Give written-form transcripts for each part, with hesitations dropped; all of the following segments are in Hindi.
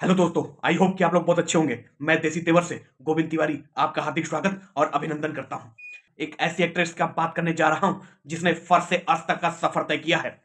हेलो दोस्तों, आई होप कि आप लोग बहुत अच्छे होंगे। मैं देसी तेवर से गोविंद तिवारी आपका हार्दिक स्वागत और अभिनंदन करता हूं। एक ऐसी एक्ट्रेस का बात करने जा रहा हूं जिसने फर्स्ट से अर्श तक का सफर तय किया है।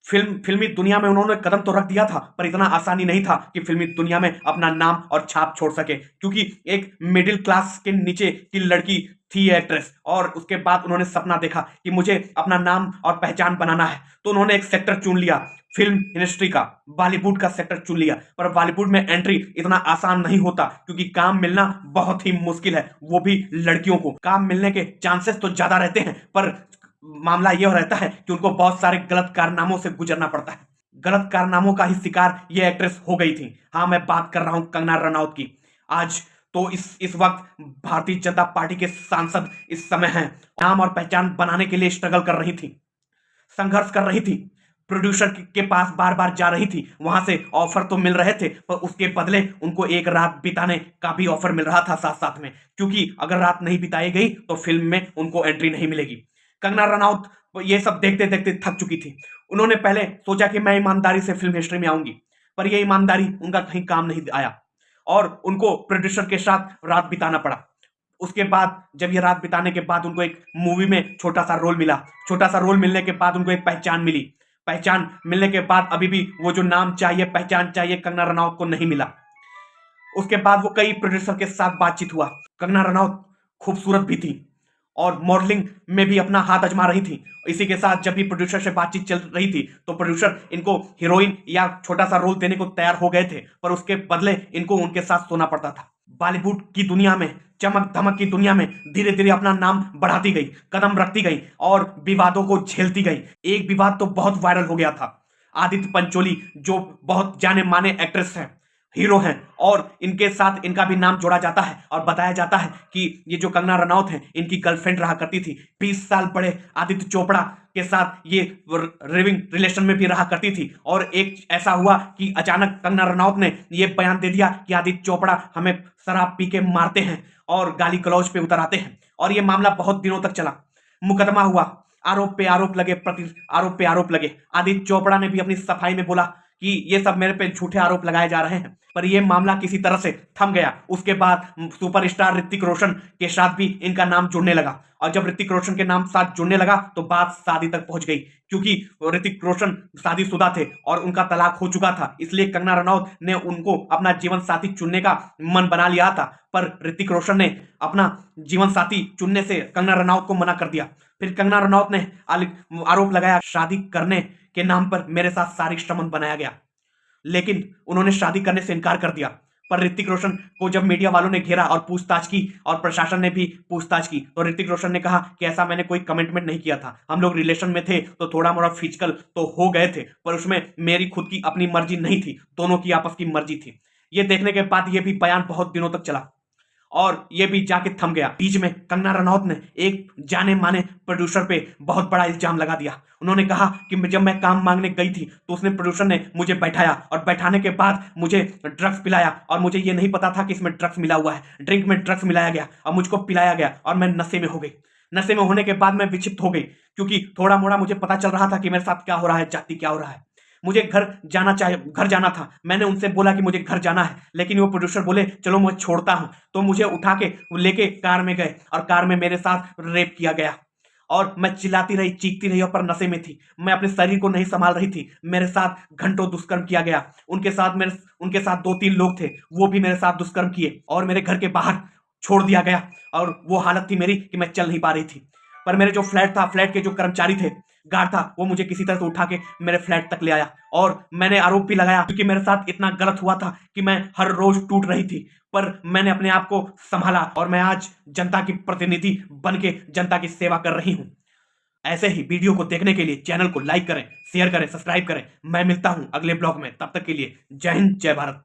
फिल्मी दुनिया में उन्होंने कदम तो रख दिया था, पर इतना आसानी नहीं था कि फिल्मी दुनिया में अपना नाम और छाप छोड़ सके, क्योंकि एक मिडिल क्लास के नीचे की लड़की थी ये एक्ट्रेस। और उसके बाद उन्होंने सपना देखा कि मुझे अपना नाम और पहचान बनाना है, तो उन्होंने एक सेक्टर चुन लिया, फिल्म इंडस्ट्री का, बॉलीवुड का सेक्टर चुन लिया। पर बॉलीवुड में एंट्री इतना आसान नहीं होता, क्योंकि काम मिलना बहुत ही मुश्किल है, वो भी लड़कियों को। काम मिलने के चांसेस तो ज्यादा रहते हैं, पर मामला यह रहता है कि उनको बहुत सारे गलत कारनामों से गुजरना पड़ता है। गलत कारनामों का ही शिकार ये एक्ट्रेस हो गई थी। हाँ, मैं बात कर रहा हूं कंगना रनौत की। आज तो इस वक्त भारतीय जनता पार्टी के सांसद इस समय हैं। नाम और पहचान बनाने के लिए स्ट्रगल कर रही थी, संघर्ष कर रही थी, प्रोड्यूसर के पास बार बार जा रही थी, वहां से ऑफर तो मिल रहे थे, पर उसके बदले उनको एक रात बिताने का भी ऑफर मिल रहा था साथ साथ में, क्योंकि अगर रात नहीं बिताई गई तो फिल्म में उनको एंट्री नहीं मिलेगी। कंगना रनौत ये सब देखते देखते थक चुकी थी। उन्होंने पहले सोचा कि मैं ईमानदारी से फिल्म हिस्ट्री में आऊंगी, पर यह ईमानदारी उनका कहीं काम नहीं आया और उनको प्रोड्यूसर के साथ रात बिताना पड़ा। उसके बाद जब ये रात बिताने के बाद उनको एक मूवी में छोटा सा रोल मिला। छोटा सा रोल मिलने के बाद उनको एक पहचान मिली। पहचान मिलने के बाद अभी भी वो जो नाम चाहिए, पहचान चाहिए, कंगना रनौत को नहीं मिला। उसके बाद वो कई प्रोड्यूसर के साथ बातचीत हुआ। कंगना रनौत खूबसूरत भी थी और मॉडलिंग में भी अपना हाथ आजमा रही थी। इसी के साथ जब भी प्रोड्यूसर से बातचीत चल रही थी, तो प्रोड्यूसर इनको हीरोइन या छोटा सा रोल देने को तैयार हो गए थे, पर उसके बदले इनको उनके साथ सोना पड़ता था। बॉलीवुड की दुनिया में, चमक धमक की दुनिया में धीरे धीरे अपना नाम बढ़ाती गई, कदम रखती गई और विवादों को झेलती गई। एक विवाद तो बहुत वायरल हो गया था। आदित्य पंचोली, जो बहुत जाने माने एक्ट्रेस हैं, हीरो हैं, और इनके साथ इनका भी नाम जोड़ा जाता है और बताया जाता है कि ये जो कंगना रनौत है, इनकी गर्लफ्रेंड रहा करती थी। 20 साल पहले आदित्य चोपड़ा के साथ ये लिविंग रिलेशन में भी रहा करती थी। और एक ऐसा हुआ कि अचानक कंगना रनौत ने ये बयान दे दिया कि आदित्य चोपड़ा हमें शराब पी के मारते हैं और गाली गलौज पे उतर आते हैं। और ये मामला बहुत दिनों तक चला, मुकदमा हुआ, आरोप पे आरोप लगे, प्रति आरोप पे आरोप लगे। आदित्य चोपड़ा ने भी अपनी सफाई में बोला कि ये सब मेरे पे झूठे आरोप लगाए जा रहे हैं, पर यह मामला किसी तरह से थम गया। उसके बाद सुपरस्टार ऋतिक रोशन के साथ भी इनका नाम जुड़ने लगा, और जब ऋतिक रोशन के नाम साथ जुड़ने लगा तो बात शादी तक पहुंच गई, क्योंकि ऋतिक रोशन शादीशुदा थे और उनका तलाक हो चुका था। इसलिए कंगना रनौत ने उनको अपना जीवन साथी चुनने का मन बना लिया था, पर ऋतिक रोशन ने अपना जीवन साथी चुनने से कंगना रनौत को मना कर दिया। फिर कंगना रनौत ने आरोप लगाया शादी करने के नाम पर मेरे साथ शारीरिक संबंध बनाया गया, लेकिन उन्होंने शादी करने से इनकार कर दिया। पर ऋतिक रोशन को जब मीडिया वालों ने घेरा और पूछताछ की और प्रशासन ने भी पूछताछ की, तो ऋतिक रोशन ने कहा कि ऐसा मैंने कोई कमिटमेंट नहीं किया था, हम लोग रिलेशन में थे तो थोड़ा मोड़ा फिजिकल तो हो गए थे, पर उसमें मेरी खुद की अपनी मर्जी नहीं थी, दोनों की आपस की मर्जी थी। ये देखने के बाद ये भी बयान बहुत दिनों तक चला और ये भी जाके थम गया। बीच में कंगना रनौत ने एक जाने माने प्रोड्यूसर पे बहुत बड़ा इल्जाम लगा दिया। उन्होंने कहा कि जब मैं काम मांगने गई थी तो उसने, प्रोड्यूसर ने मुझे बैठाया और बैठाने के बाद मुझे ड्रग्स पिलाया, और मुझे ये नहीं पता था कि इसमें ड्रग्स मिला हुआ है। ड्रिंक में ड्रग्स मिलाया गया और मुझको पिलाया गया और मैं नशे में हो गई। नशे में होने के बाद मैं विक्षिप्त हो गई, क्योंकि थोड़ा मोड़ा मुझे पता चल रहा था कि मेरे साथ क्या हो रहा है, जाति क्या हो रहा है। मुझे घर जाना था। मैंने उनसे बोला कि मुझे घर जाना है, लेकिन वो प्रोड्यूसर बोले चलो मैं छोड़ता हूं, तो मुझे उठा के लेके कार में गए और कार में मेरे साथ रेप किया गया। और मैं चिल्लाती रही, चीखती रही, और पर नशे में थी, मैं अपने शरीर को नहीं संभाल रही थी। मेरे साथ घंटों दुष्कर्म किया गया। उनके साथ 2-3 लोग थे, वो भी मेरे साथ दुष्कर्म किए और मेरे घर के बाहर छोड़ दिया गया। और वो हालत थी मेरी कि मैं चल नहीं पा रही थी। पर मेरे जो फ्लैट था, फ्लैट के जो कर्मचारी थे, गार्ड था, वो मुझे किसी तरह से उठा के मेरे फ्लैट तक ले आया। और मैंने आरोप भी लगाया, क्योंकि मेरे साथ इतना गलत हुआ था कि मैं हर रोज टूट रही थी, पर मैंने अपने आप को संभाला और मैं आज जनता की प्रतिनिधि बन के जनता की सेवा कर रही हूं। ऐसे ही वीडियो को देखने के लिए चैनल को लाइक करें, शेयर करें, सब्सक्राइब करें। मैं मिलता हूं अगले ब्लॉग में, तब तक के लिए जय हिंद, जय भारत।